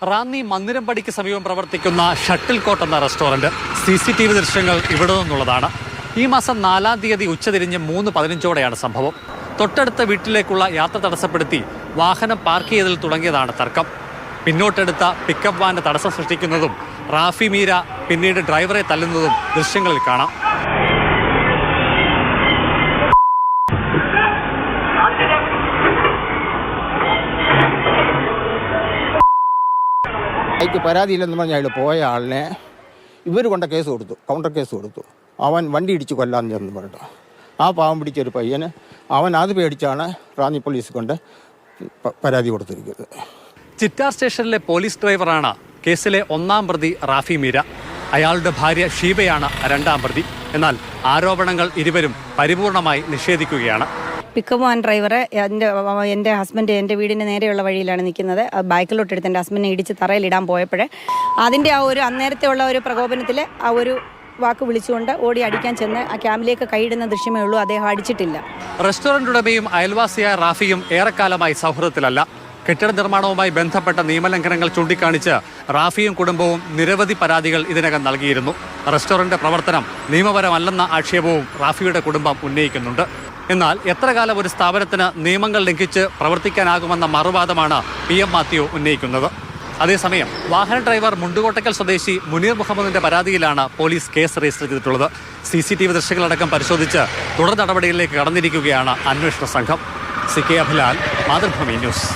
റാന്നി മന്ദിരംപടിക്ക് സമീപം പ്രവർത്തിക്കുന്ന shuttle court എന്ന റെസ്റ്റോറന്റ് CCTV ദൃശ്യങ്ങൾ ഇവിടെ നിന്നുള്ളതാണ്. ഈ മാസം 4-ാം തീയതി ഉച്ചതിരിഞ്ഞ് 3:15 സംഭവം. തൊട്ടടുത്ത വീട്ടിലേക്കുള്ള യാത്ര തടസ്സപ്പെടുത്തി വാഹനം പാർക്ക് ചെയ്തതിൽ തുടങ്ങിയതാണ് തർക്കം. പിന്നോട്ടെടുത്ത പിക്കപ്പ് വാന് തടസ്സം സൃഷ്ടിക്കുന്നതും റാഫി മീര പിന്നീട് ഡ്രൈവറെ തല്ലുന്നതും ദൃശ്യങ്ങളിൽ കാണാം. അയക്ക് പരാതിയില്ലെന്ന് പറഞ്ഞാൽ അയാൾ പോയ ആളിനെ ഇവർ കൊണ്ട കേസ് കൊടുത്തു, കൗണ്ടർ കേസ് കൊടുത്തു. അവൻ വണ്ടി ഇടിച്ച് കൊല്ലാന്ന് ചെന്ന് പറഞ്ഞിട്ട് ആ പാവം പിടിച്ചൊരു പയ്യന് അവൻ അത് പേടിച്ചാണ് റാന്നി പോലീസ് കൊണ്ട് പരാതി കൊടുത്തിരിക്കുന്നത്. ചിറ്റാർ സ്റ്റേഷനിലെ പോലീസ് ഡ്രൈവറാണ് കേസിലെ 1-ാം പ്രതി റാഫി മീര. അയാളുടെ ഭാര്യ ഷീബയാണ് 2-ാം പ്രതി. എന്നാൽ ആരോപണങ്ങൾ ഇരുവരും പരിപൂർണമായി നിഷേധിക്കുകയാണ്. പിക്കപ്പ് വാൻ ഡ്രൈവർ എൻ്റെ ഹസ്ബൻഡ് എൻ്റെ വീടിൻ്റെ നേരെയുള്ള വഴിയിലാണ് നിൽക്കുന്നത്. ബാക്കിലോട്ട് എടുത്ത് എൻ്റെ ഹസ്ബൻഡിനെ ഇടിച്ച് തറയിലിടാൻ പോയപ്പോഴേ അതിൻ്റെ ആ ഒരു അന്നേരത്തെ ഉള്ള ഒരു പ്രകോപനത്തിൽ ആ ഒരു വാക്ക് വിളിച്ചുകൊണ്ട് ഓടി അടിക്കാൻ ചെന്ന് ആ ക്യാമ്പിലേക്ക് കൈയിടുന്ന ദൃശ്യമേ ഉള്ളൂ. അദ്ദേഹം അടിച്ചിട്ടില്ല. റെസ്റ്റോറന്റ് ഉടമയും അയൽവാസിയായ റാഫിയും ഏറെക്കാലമായി സൗഹൃദത്തിലല്ല. കെട്ടിട നിർമ്മാണവുമായി ബന്ധപ്പെട്ട നിയമലംഘനങ്ങൾ ചൂണ്ടിക്കാണിച്ച് റാഫിയും കുടുംബവും നിരവധി പരാതികൾ ഇതിനകം നൽകിയിരുന്നു. റെസ്റ്റോറന്റ് പ്രവർത്തനം നിയമപരമല്ലെന്ന ആക്ഷേപവും റാഫിയുടെ കുടുംബം ഉന്നയിക്കുന്നുണ്ട്. എന്നാൽ എത്ര കാലം ഒരു സ്ഥാപനത്തിന് നിയമങ്ങൾ ലംഘിച്ച് പ്രവർത്തിക്കാനാകുമെന്ന മറുവാദമാണ് PM മാത്യു ഉന്നയിക്കുന്നത്. അതേസമയം വാഹന ഡ്രൈവർ മുണ്ടുകോട്ടക്കൽ സ്വദേശി മുനീർ മുഹമ്മദിന്റെ പരാതിയിലാണ് പോലീസ് കേസ് രജിസ്റ്റർ ചെയ്തിട്ടുള്ളത്. CCTV ദൃശ്യങ്ങളടക്കം പരിശോധിച്ച് തുടർ നടപടികളിലേക്ക് കടന്നിരിക്കുകയാണ് അന്വേഷണ സംഘം. CK Abhilal, Mathrubhumi news.